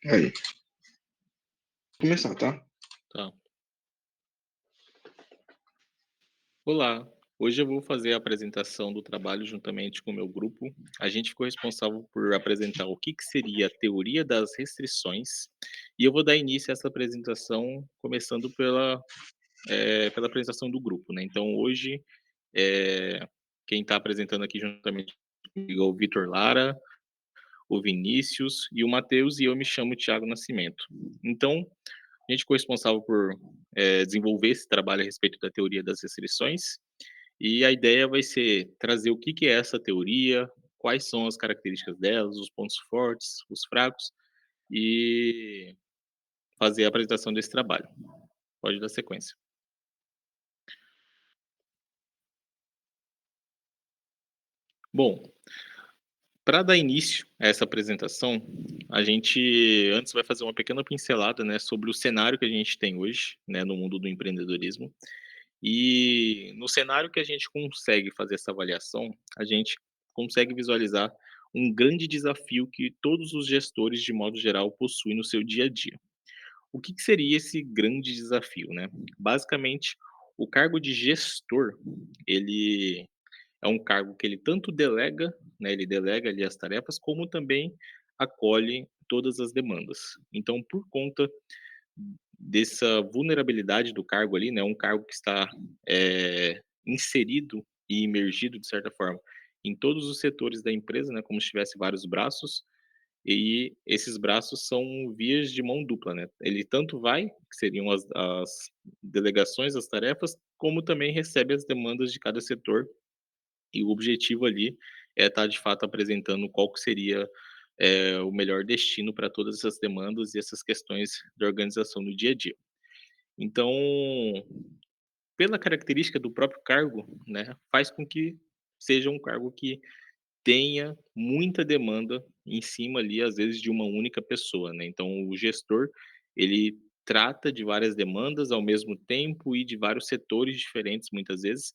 Aí, vou começar, tá? Tá. Olá, hoje eu vou fazer a apresentação do trabalho juntamente com o meu grupo. A gente ficou responsável por apresentar o que seria a teoria das restrições, e eu vou dar início a essa apresentação começando pela apresentação do grupo, né. Então hoje, quem está apresentando aqui juntamente comigo é o Vitor Lara, o Vinícius e o Matheus, e eu me chamo Thiago Nascimento. Então, a gente ficou responsável por, desenvolver esse trabalho a respeito da teoria das restrições. E a ideia vai ser trazer o que que é essa teoria, quais são as características delas, os pontos fortes, os fracos, e fazer a apresentação desse trabalho. Pode dar sequência. Bom, para dar início a essa apresentação, a gente antes vai fazer uma pequena pincelada, né, sobre o cenário que a gente tem hoje, né, no mundo do empreendedorismo. E no cenário que a gente consegue fazer essa avaliação, a gente consegue visualizar um grande desafio que todos os gestores, de modo geral, possuem no seu dia a dia. O que que seria esse grande desafio, né? Basicamente, o cargo de gestor, ele é um cargo que ele tanto delega, né, ele delega ali as tarefas, como também acolhe todas as demandas. Então, por conta dessa vulnerabilidade do cargo ali, né, um cargo que está, inserido e imergido, de certa forma, em todos os setores da empresa, né, como se tivesse vários braços, e esses braços são vias de mão dupla, né. Ele tanto vai, que seriam as delegações, as tarefas, como também recebe as demandas de cada setor, e o objetivo ali é estar, de fato, apresentando qual que seria, o melhor destino para todas essas demandas e essas questões da organização no dia a dia. Então, pela característica do próprio cargo, né, faz com que seja um cargo que tenha muita demanda em cima ali, às vezes, de uma única pessoa, né. Então o gestor, ele trata de várias demandas ao mesmo tempo e de vários setores diferentes, muitas vezes.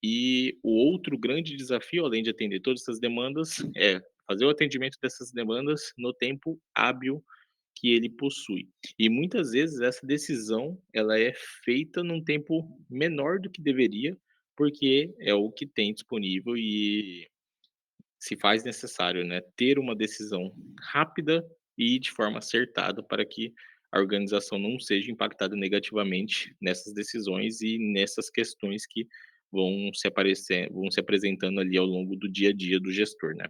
E o outro grande desafio, além de atender todas essas demandas, é fazer o atendimento dessas demandas no tempo hábil que ele possui. E muitas vezes essa decisão, ela é feita num tempo menor do que deveria, porque é o que tem disponível e se faz necessário, né, ter uma decisão rápida e de forma acertada para que a organização não seja impactada negativamente nessas decisões e nessas questões que vão se apresentando ali ao longo do dia a dia do gestor, né.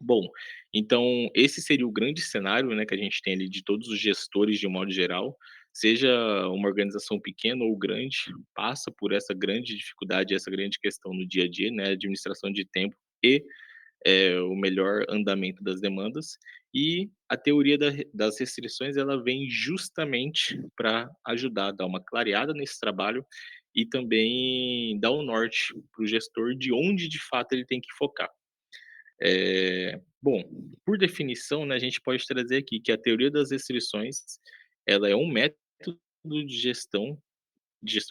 Bom, então esse seria o grande cenário, né, que a gente tem ali de todos os gestores de um modo geral, seja uma organização pequena ou grande, passa por essa grande dificuldade, essa grande questão no dia a dia, né, administração de tempo e o melhor andamento das demandas. E a teoria das restrições, ela vem justamente para ajudar, dar uma clareada nesse trabalho e também dar o norte para o gestor de onde de fato ele tem que focar. Bom, por definição, né, a gente pode trazer aqui que a teoria das restrições, ela é um método de gestão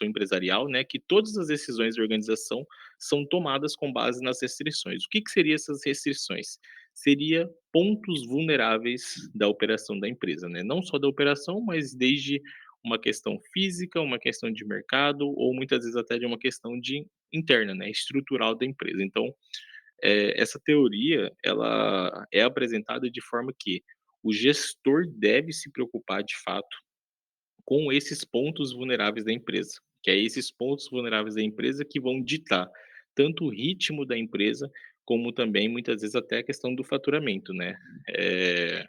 empresarial, né, que todas as decisões da organização são tomadas com base nas restrições. O que que seria essas restrições? Seria pontos vulneráveis da operação da empresa, né, não só da operação, mas desde uma questão física, uma questão de mercado ou muitas vezes até de uma questão de interna, né, estrutural da empresa. Então, essa teoria, ela é apresentada de forma que o gestor deve se preocupar de fato com esses pontos vulneráveis da empresa, que é esses pontos vulneráveis da empresa que vão ditar tanto o ritmo da empresa, como também muitas vezes até a questão do faturamento, né. Eh,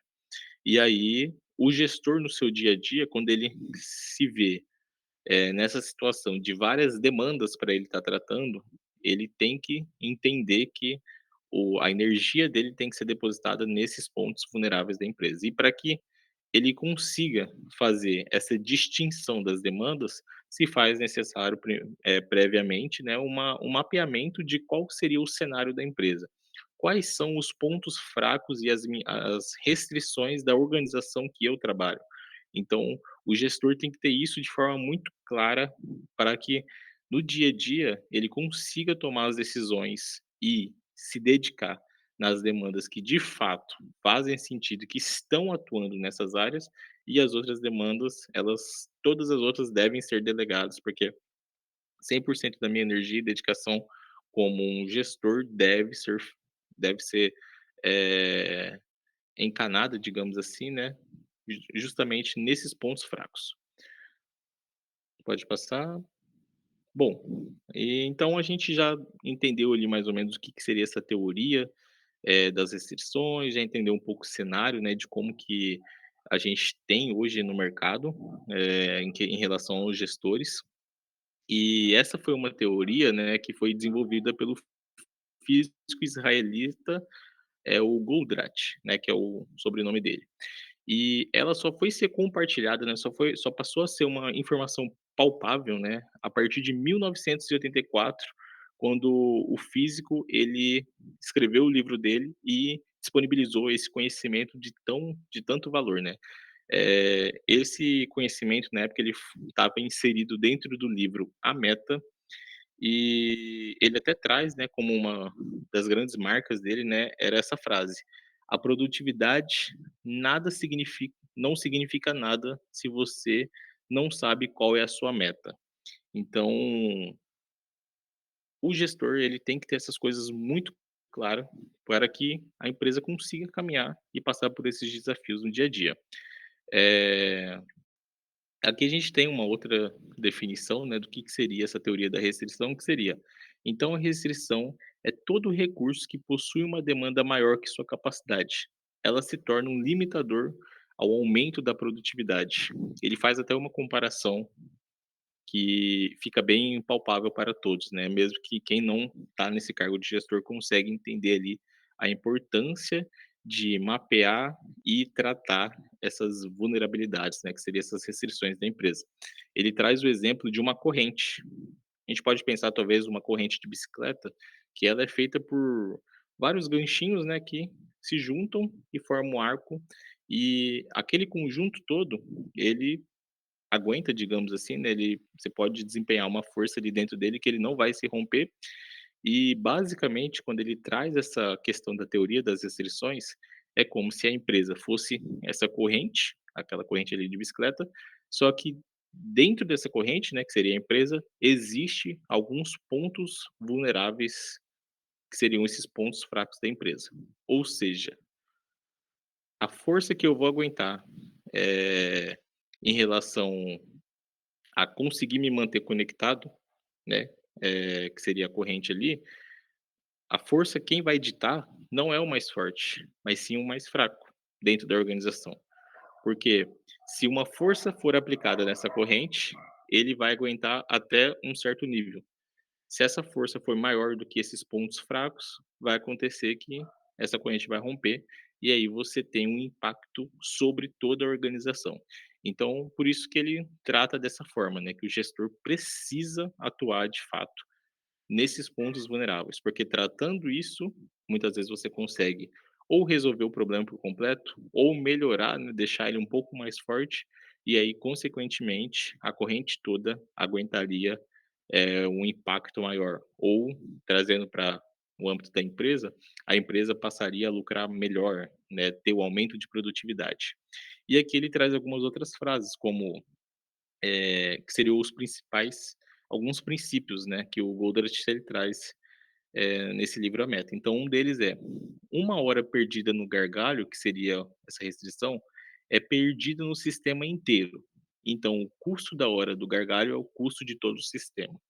e aí o gestor no seu dia a dia, quando ele se vê, nessa situação de várias demandas para ele estar tratando, ele tem que entender que a energia dele tem que ser depositada nesses pontos vulneráveis da empresa. E para que ele consiga fazer essa distinção das demandas, se faz necessário previamente, né, um mapeamento de qual seria o cenário da empresa. Quais são os pontos fracos e as restrições da organização que eu trabalho. Então, o gestor tem que ter isso de forma muito clara para que no dia a dia ele consiga tomar as decisões e se dedicar nas demandas que de fato fazem sentido, que estão atuando nessas áreas, e as outras demandas, elas todas as outras devem ser delegadas, porque 100% da minha energia e dedicação como um gestor deve ser, eh, encanada, digamos assim, né, justamente nesses pontos fracos. Pode passar. Bom, então a gente já entendeu ali mais ou menos o que que seria essa teoria, das restrições, já entendeu um pouco o cenário, né, de como que a gente tem hoje no mercado, em relação aos gestores. E essa foi uma teoria, né, que foi desenvolvida pelo físico israelita, o Goldratt, né, que é o sobrenome dele. E ela só foi ser compartilhada, né, só passou a ser uma informação palpável, né, a partir de 1984, quando o físico, ele escreveu o livro dele e disponibilizou esse conhecimento de tanto valor, né. Esse conhecimento, na época, ele estava inserido dentro do livro A Meta, e ele até traz, né, como uma das grandes marcas dele, né, era essa frase: "A produtividade não significa nada se você não sabe qual é a sua meta". Então, o gestor, ele tem que ter essas coisas muito claras para que a empresa consiga caminhar e passar por esses desafios no dia a dia. Eh Aqui a gente tem uma outra definição, né, do que seria essa teoria da restrição, que seria: então a restrição é todo recurso que possui uma demanda maior que sua capacidade. Ela se torna um limitador ao aumento da produtividade. Ele faz até uma comparação que fica bem palpável para todos, né, mesmo que quem não está nesse cargo de gestor consegue entender ali a importância de mapear e tratar essas vulnerabilidades, né, que seriam essas restrições da empresa. Ele traz o exemplo de uma corrente. A gente pode pensar talvez uma corrente de bicicleta, que ela é feita por vários ganchinhos, né, que se juntam e formam um arco, e aquele conjunto todo, ele aguenta, digamos assim, né, você pode desempenhar uma força ali dentro dele que ele não vai se romper. E basicamente, quando ele traz essa questão da teoria das restrições, é como se a empresa fosse essa corrente, aquela corrente ali de bicicleta, só que dentro dessa corrente, né, que seria a empresa, existe alguns pontos vulneráveis, que seriam esses pontos fracos da empresa. Ou seja, a força que eu vou aguentar, eh, em relação a conseguir me manter conectado, né, que seria a corrente ali, a força quem vai ditar não é o mais forte, mas sim o mais fraco dentro da organização. Porque se uma força for aplicada nessa corrente, ele vai aguentar até um certo nível. Se essa força for maior do que esses pontos fracos, vai acontecer que essa corrente vai romper, e aí você tem um impacto sobre toda a organização. Então, por isso que ele trata dessa forma, né, que o gestor precisa atuar de fato nesses pontos vulneráveis, porque tratando isso, muitas vezes você consegue ou resolver o problema por completo, ou melhorar, né, deixar ele um pouco mais forte, e aí, consequentemente, a corrente toda aguentaria, um impacto maior. Ou, trazendo para o âmbito da empresa, a empresa passaria a lucrar melhor, né, ter o aumento de produtividade. E aqui ele traz algumas outras frases, como que seriam os principais alguns princípios, né, que o Goldratt ele traz, nesse livro A Meta. Então um deles é: "Uma hora perdida no gargalho", que seria essa restrição, "é perdida no sistema inteiro. Então o custo da hora do gargalho é o custo de todo o sistema".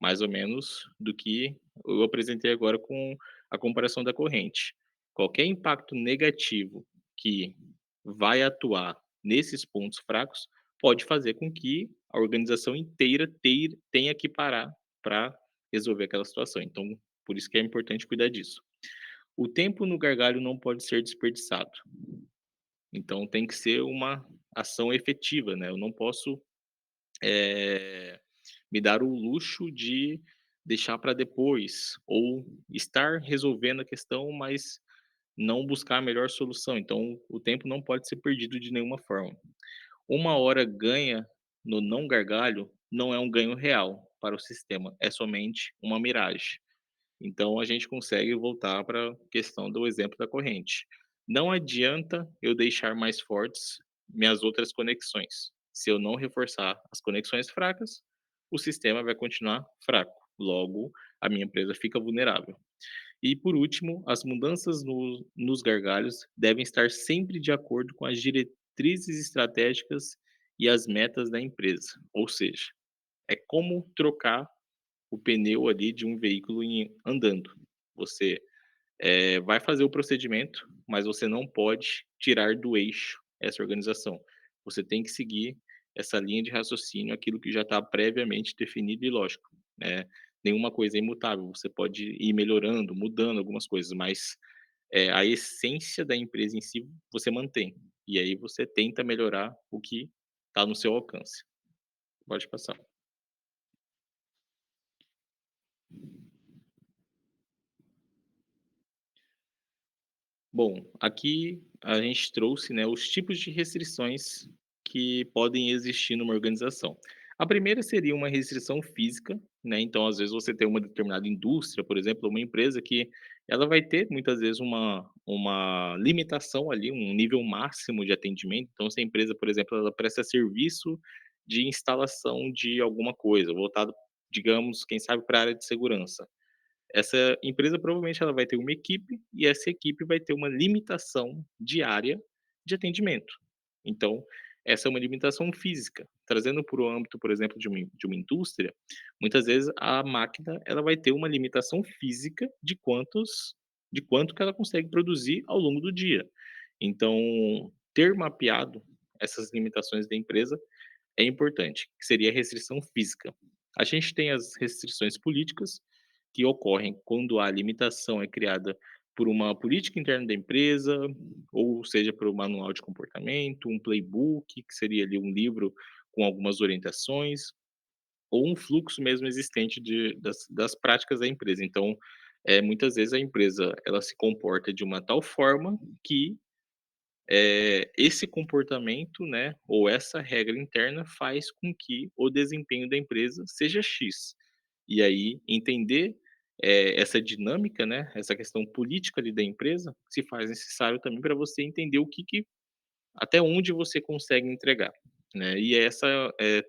Mais ou menos do que eu apresentei agora com a comparação da corrente. Qualquer impacto negativo que vai atuar nesses pontos fracos pode fazer com que a organização inteira tenha que parar para resolver aquela situação. Então, por isso que é importante cuidar disso. O tempo no gargalho não pode ser desperdiçado. Então, tem que ser uma ação efetiva, né? Eu não posso me dar o luxo de deixar para depois, ou estar resolvendo a questão, mas não buscar a melhor solução. Então, o tempo não pode ser perdido de nenhuma forma. Uma hora ganha no não gargalho não é um ganho real para o sistema, é somente uma miragem. Então a gente consegue voltar para a questão do exemplo da corrente. Não adianta eu deixar mais fortes minhas outras conexões. Se eu não reforçar as conexões fracas, o sistema vai continuar fraco. Logo, a minha empresa fica vulnerável. E por último, as mudanças nos gargalhos devem estar sempre de acordo com as diretrizes estratégicas e as metas da empresa. Ou seja, é como trocar o pneu ali de um veículo andando. Você vai fazer o procedimento, mas você não pode tirar do eixo essa organização. Você tem que seguir essa linha de raciocínio, aquilo que já está previamente definido e lógico, nenhuma coisa é imutável, você pode ir melhorando, mudando algumas coisas, mas, a essência da empresa em si você mantém, e aí você tenta melhorar o que está no seu alcance. Pode passar. Bom, aqui a gente trouxe, né, os tipos de restrições que podem existir numa organização. A primeira seria uma restrição física, né? Então, às vezes, você tem uma determinada indústria, por exemplo, uma empresa que ela vai ter muitas vezes uma limitação ali, um nível máximo de atendimento. Então, se a empresa, por exemplo, ela presta serviço de instalação de alguma coisa, voltado, digamos, quem sabe, para a área de segurança. Essa empresa provavelmente ela vai ter uma equipe, e essa equipe vai ter uma limitação diária de atendimento. Então, essa é uma limitação física. Trazendo para o âmbito, por exemplo, de uma indústria, muitas vezes a máquina ela vai ter uma limitação física de quanto que ela consegue produzir ao longo do dia. Então, ter mapeado essas limitações da empresa é importante, que seria a restrição física. A gente tem as restrições políticas, que ocorrem quando a limitação é criada por uma política interna da empresa, ou seja, por um manual de comportamento, um playbook, que seria ali um livro com algumas orientações, ou um fluxo mesmo existente das práticas da empresa. Então, muitas vezes a empresa ela se comporta de uma tal forma que esse comportamento, né, ou essa regra interna faz com que o desempenho da empresa seja X. E aí entender, essa dinâmica, né, essa questão política ali da empresa, se faz necessário também para você entender o que até onde você consegue entregar, né. E essa,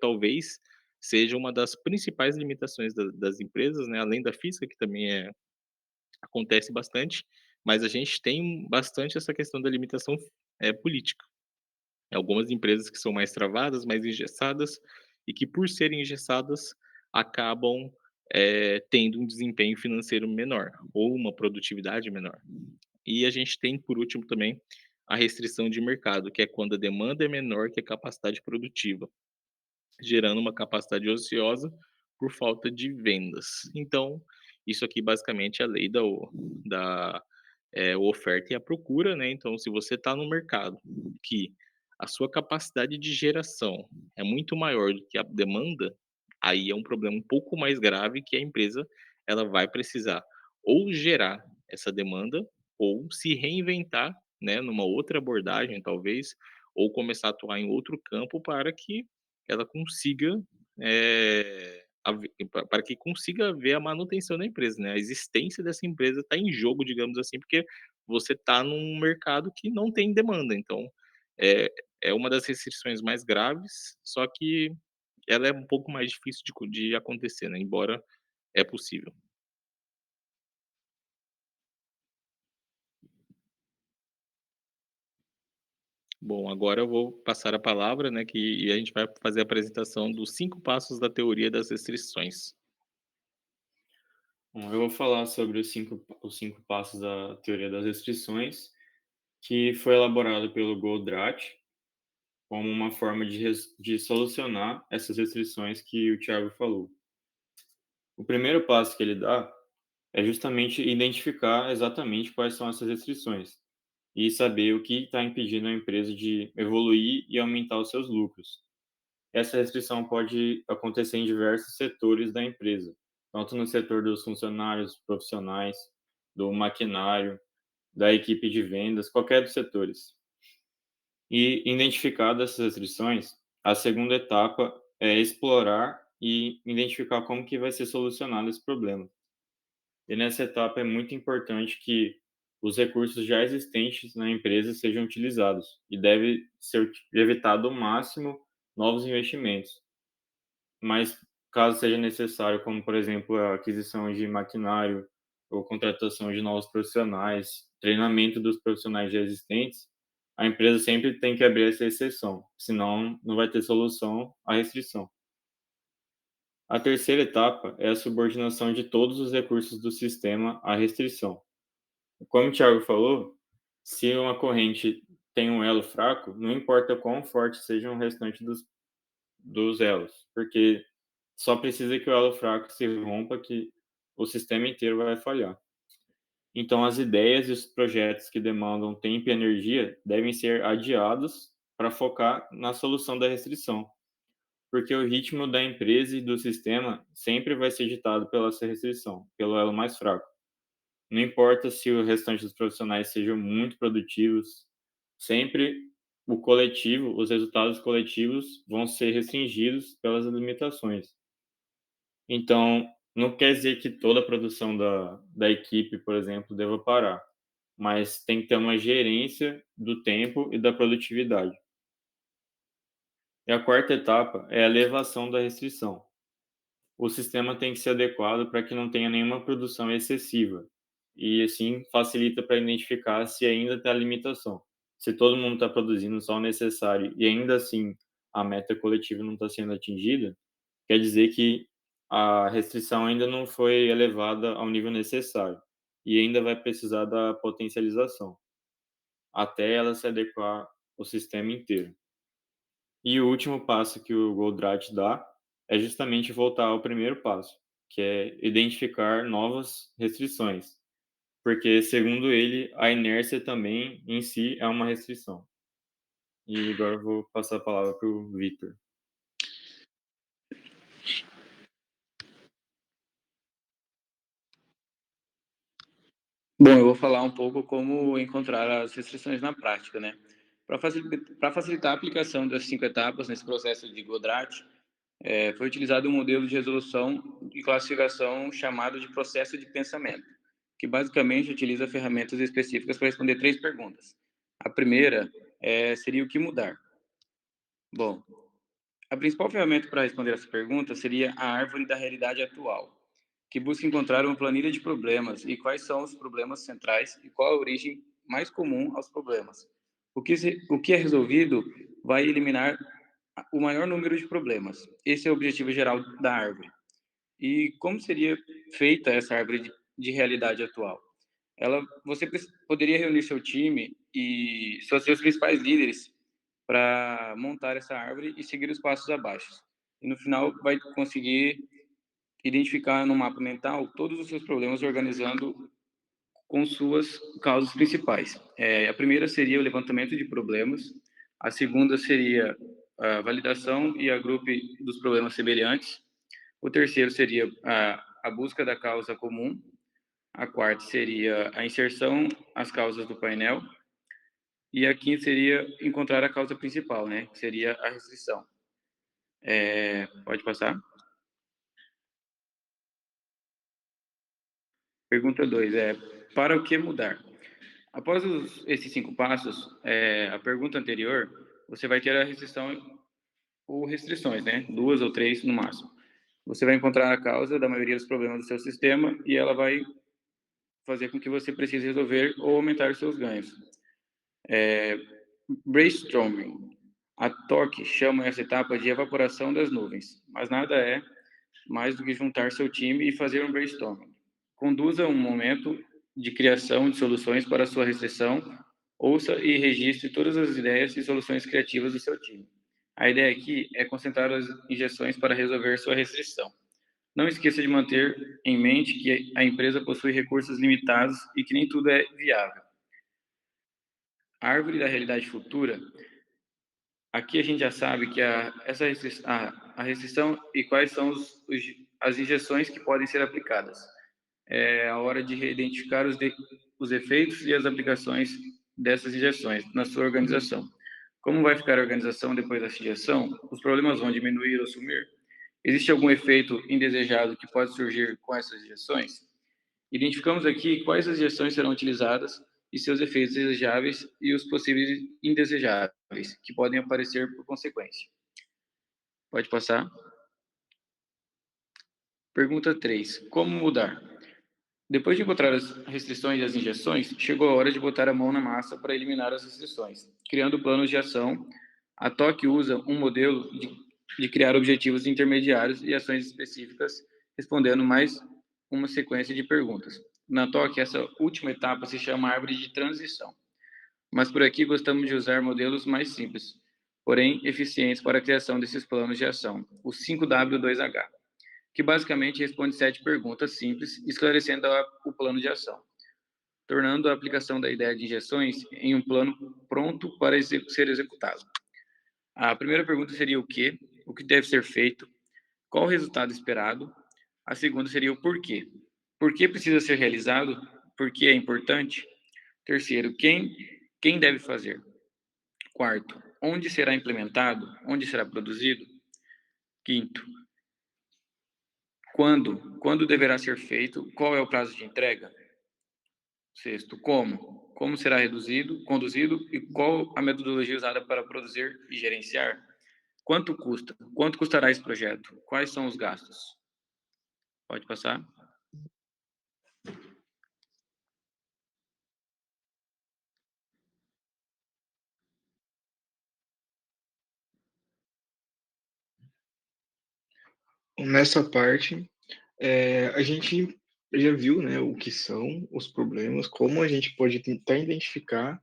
talvez seja uma das principais limitações das empresas, né, além da física, que também acontece bastante, mas a gente tem bastante essa questão da limitação, política. Algumas empresas que são mais travadas, mais engessadas e que por serem engessadas acabam, tendo um desempenho financeiro menor ou uma produtividade menor. E a gente tem, por último, também a restrição de mercado, que é quando a demanda é menor que a capacidade produtiva, gerando uma capacidade ociosa por falta de vendas. Então, isso aqui basicamente é a lei da oferta e a procura, né, então se você está no mercado que a sua capacidade de geração é muito maior do que a demanda, aí é um problema um pouco mais grave que a empresa, ela vai precisar ou gerar essa demanda ou se reinventar, né, numa outra abordagem talvez, ou começar a atuar em outro campo para que ela consiga, para que consiga ver a manutenção da empresa, né, a existência dessa empresa está em jogo, digamos assim, porque você está num mercado que não tem demanda, então, é é uma das restrições mais graves, só que ela é um pouco mais difícil de acontecer, né, embora é possível. Bom, agora eu vou passar a palavra, né, e a gente vai fazer a apresentação dos 5 passos da teoria das restrições. Bom, eu vou falar sobre os 5 passos da teoria das restrições, que foi elaborado pelo Goldratt como uma forma de solucionar essas restrições que o Thiago falou. O primeiro passo que ele dá é justamente identificar exatamente quais são essas restrições e saber o que está impedindo a empresa de evoluir e aumentar os seus lucros. Essa restrição pode acontecer em diversos setores da empresa, tanto no setor dos funcionários profissionais, do maquinário, da equipe de vendas, qualquer dos setores. E identificadas essas restrições, a segunda etapa é explorar e identificar como que vai ser solucionado esse problema. E nessa etapa é muito importante que os recursos já existentes na empresa sejam utilizados e deve ser evitado ao máximo novos investimentos. Mas caso seja necessário, como por exemplo a aquisição de maquinário ou contratação de novos profissionais, treinamento dos profissionais já existentes, a empresa sempre tem que abrir essa exceção, senão não vai ter solução à restrição. A terceira etapa é a subordinação de todos os recursos do sistema à restrição. Como o Thiago falou, se uma corrente tem um elo fraco, não importa quão forte seja o restante dos elos, porque só precisa que o elo fraco se rompa que o sistema inteiro vai falhar. Então, as ideias e os projetos que demandam tempo e energia devem ser adiados para focar na solução da restrição, porque o ritmo da empresa e do sistema sempre vai ser ditado pela essa restrição, pelo elo mais fraco. Não importa se o restante dos profissionais sejam muito produtivos, sempre o coletivo, os resultados coletivos vão ser restringidos pelas limitações. Então, não quer dizer que toda a produção da equipe, por exemplo, deva parar, mas tem que ter uma gerência do tempo e da produtividade. E a quarta etapa é a elevação da restrição. O sistema tem que ser adequado para que não tenha nenhuma produção excessiva e, assim, facilita para identificar se ainda está a limitação. Se todo mundo está produzindo só o necessário e ainda assim a meta coletiva não está sendo atingida, quer dizer que a restrição ainda não foi elevada ao nível necessário e ainda vai precisar da potencialização, até ela se adequar ao sistema inteiro. E o último passo que o Goldratt dá é justamente voltar ao primeiro passo, que é identificar novas restrições, porque, segundo ele, a inércia também em si é uma restrição. E agora eu vou passar a palavra para o Victor. Bom, eu vou falar um pouco como encontrar as restrições na prática, né? Para facilitar a aplicação das 5 etapas nesse processo de Goldratt, foi utilizado um modelo de resolução e classificação chamado de processo de pensamento, que basicamente utiliza ferramentas específicas para responder 3 perguntas. A primeira seria o que mudar. Bom, a principal ferramenta para responder essa pergunta seria a árvore da realidade atual, que busca encontrar uma planilha de problemas e quais são os problemas centrais e qual a origem mais comum aos problemas. O que é resolvido vai eliminar o maior número de problemas. Esse é o objetivo geral da árvore. E como seria feita essa árvore de realidade atual? Você poderia reunir seu time e seus principais líderes para montar essa árvore e seguir os passos abaixo. E no final vai conseguir identificar no mapa mental todos os seus problemas, organizando com suas causas principais. A primeira seria o levantamento de problemas, a segunda seria a validação e agrupe dos problemas semelhantes, o terceiro seria a busca da causa comum, a quarta seria a inserção às causas do painel, e a quinta seria encontrar a causa principal, né, que seria a restrição. Pode passar? Pergunta 2 para o que mudar? Após esses 5 passos, a pergunta anterior, você vai ter a restrição ou restrições, né? 2 ou 3 no máximo. Você vai encontrar a causa da maioria dos problemas do seu sistema e ela vai fazer com que você precise resolver ou aumentar os seus ganhos. Brainstorming. A TOC chama essa etapa de evaporação das nuvens, mas nada é mais do que juntar seu time e fazer um brainstorming. Conduza um momento de criação de soluções para a sua restrição, ouça e registre todas as ideias e soluções criativas do seu time. A ideia aqui é concentrar as injeções para resolver sua restrição. Não esqueça de manter em mente que a empresa possui recursos limitados e que nem tudo é viável. A árvore da realidade futura. Aqui a gente já sabe que a restrição e quais são as injeções que podem ser aplicadas. É a hora de reidentificar os efeitos e as aplicações dessas injeções na sua organização. Como vai ficar a organização depois dessa injeção? Os problemas vão diminuir ou sumir? Existe algum efeito indesejado que pode surgir com essas injeções? Identificamos aqui quais as gestões serão utilizadas e seus efeitos desejáveis e os possíveis indesejáveis que podem aparecer por consequência. Pode passar. Pergunta 3. Como mudar? Depois de encontrar as restrições e as injeções, chegou a hora de botar a mão na massa para eliminar as restrições. Criando planos de ação, a TOC usa um modelo de criar objetivos intermediários e ações específicas, respondendo mais uma sequência de perguntas. Na TOC, essa última etapa se chama árvore de transição. Mas por aqui gostamos de usar modelos mais simples, porém eficientes para a criação desses planos de ação, o 5W2H, que basicamente responde 7 perguntas simples, esclarecendo o plano de ação, tornando a aplicação da ideia de injeções em um plano pronto para ser executado. A primeira pergunta seria o que deve ser feito, qual o resultado esperado. A segunda seria o porquê. Por que precisa ser realizado? Por que é importante? Terceiro, quem deve fazer? Quarto, onde será implementado? Onde será produzido? Quinto, quando deverá ser feito? Qual é o prazo de entrega? Sexto, como? Como será conduzido e qual a metodologia usada para produzir e gerenciar? Quanto custa? Quanto custará esse projeto? Quais são os gastos? Pode passar. Nessa parte, a gente já viu, né, o que são os problemas, como a gente pode tentar identificar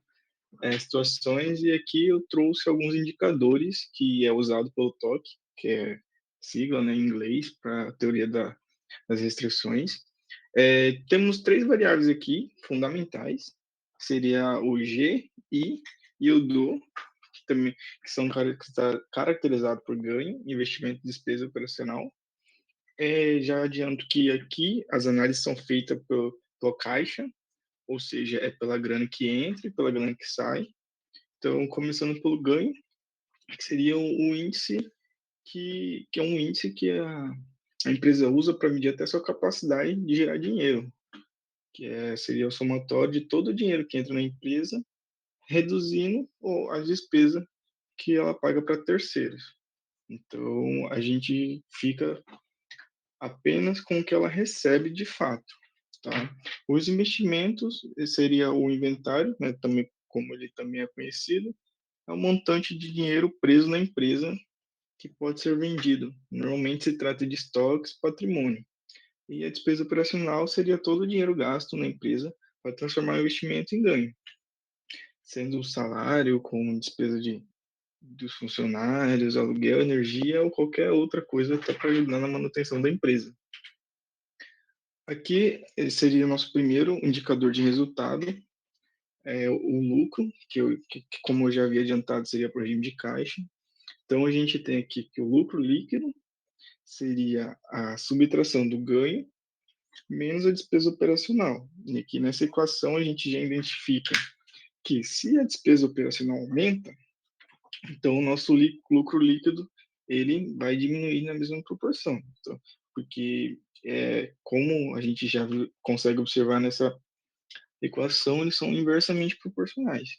situações, e aqui eu trouxe alguns indicadores que é usado pelo TOC, que é sigla, né, em inglês, para a teoria das restrições. Temos 3 variáveis aqui fundamentais, seria o G, I e o DO, que são caracterizados por ganho, investimento e despesa operacional. Já adianto que aqui as análises são feitas pelo caixa, ou seja, é pela grana que entra e pela grana que sai. Então, começando pelo ganho, que seria o índice, que é um índice que a empresa usa para medir até a sua capacidade de gerar dinheiro, seria o somatório de todo o dinheiro que entra na empresa, reduzindo as despesas que ela paga para terceiros. Então, a gente fica apenas com o que ela recebe de fato, tá? Os investimentos seria o inventário, né, também, como ele também é conhecido, é um montante de dinheiro preso na empresa que pode ser vendido. Normalmente se trata de estoques, patrimônio. E a despesa operacional seria todo o dinheiro gasto na empresa para transformar o investimento em ganho, sendo o salário com despesa dos funcionários, aluguel, energia ou qualquer outra coisa até para ajudar na manutenção da empresa. Aqui seria o nosso primeiro indicador de resultado, o lucro, que, como eu já havia adiantado, seria para o regime de caixa. Então, a gente tem aqui que o lucro líquido seria a subtração do ganho menos a despesa operacional. E aqui nessa equação a gente já identifica que se a despesa operacional aumenta, então o nosso lucro líquido ele vai diminuir na mesma proporção. Então, porque como a gente já consegue observar nessa equação, eles são inversamente proporcionais.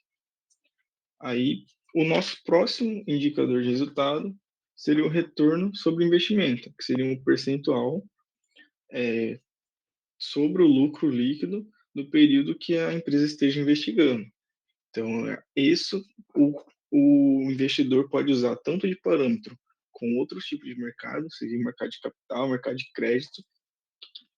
Aí, o nosso próximo indicador de resultado seria o retorno sobre o investimento, que seria um percentual sobre o lucro líquido do período que a empresa esteja investigando. Então, isso o investidor pode usar tanto de parâmetro com outros tipos de mercado, seja mercado de capital, mercado de crédito,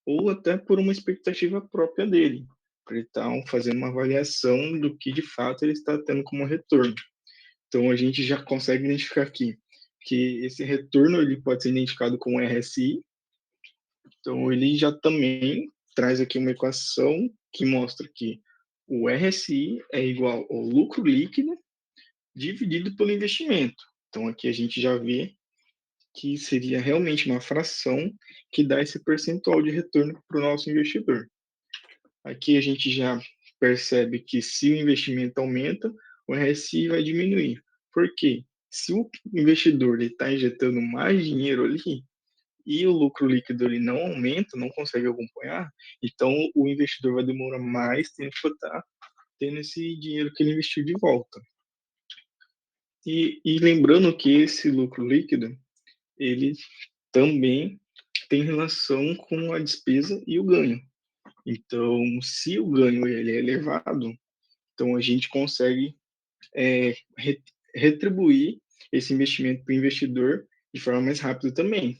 ou até por uma expectativa própria dele, para ele estar fazendo uma avaliação do que de fato ele está tendo como retorno. Então, a gente já consegue identificar aqui que esse retorno ele pode ser identificado como RSI. Então, ele já também traz aqui uma equação que mostra que o RSI é igual ao lucro líquido dividido pelo investimento. Então, aqui a gente já vê que seria realmente uma fração que dá esse percentual de retorno para o nosso investidor. Aqui a gente já percebe que se o investimento aumenta, o RSI vai diminuir. Por quê? Se o investidor está injetando mais dinheiro ali, e o lucro líquido ele não aumenta, não consegue acompanhar, então o investidor vai demorar mais tempo para estar tendo esse dinheiro que ele investiu de volta. E lembrando que esse lucro líquido, ele também tem relação com a despesa e o ganho. Então, se o ganho ele é elevado, então a gente consegue retribuir esse investimento para o investidor de forma mais rápida também.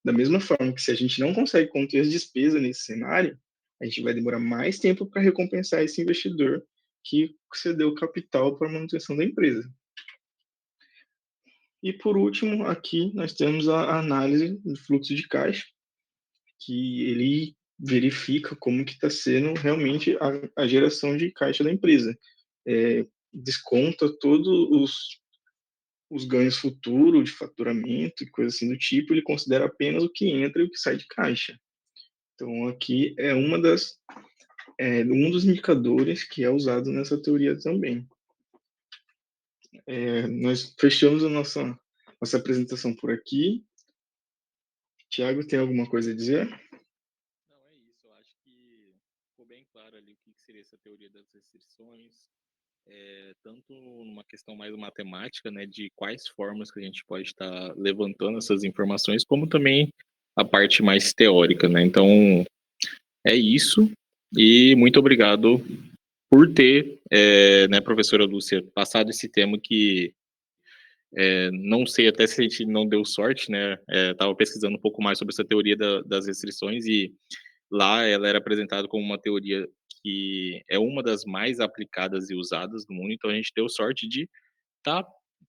Da mesma forma que se a gente não consegue conter as despesas nesse cenário, a gente vai demorar mais tempo para recompensar esse investidor que cedeu capital para a manutenção da empresa. E por último, aqui nós temos a análise do fluxo de caixa, que ele verifica como que está sendo realmente a geração de caixa da empresa. Desconta todos os ganhos futuros de faturamento e coisa assim do tipo, ele considera apenas o que entra e o que sai de caixa. Então, aqui é um dos indicadores que é usado nessa teoria também. Nós fechamos a nossa apresentação por aqui. Tiago, tem alguma coisa a dizer? Não, é isso. Eu acho que ficou bem claro ali o que seria essa teoria das restrições, tanto numa questão mais matemática, né, de quais formas que a gente pode estar levantando essas informações, como também a parte mais teórica, né? Então, é isso. E muito obrigado por ter, né, professora Lúcia, passado esse tema que não sei até se a gente não deu sorte, né? Estava pesquisando um pouco mais sobre essa teoria das restrições e lá ela era apresentada como uma teoria que é uma das mais aplicadas e usadas no mundo, então a gente deu sorte de estar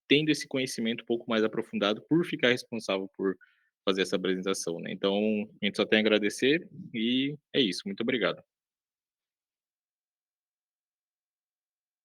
tendo esse conhecimento um pouco mais aprofundado por ficar responsável por fazer essa apresentação, né? Então, a gente só tem a agradecer e é isso. Muito obrigado.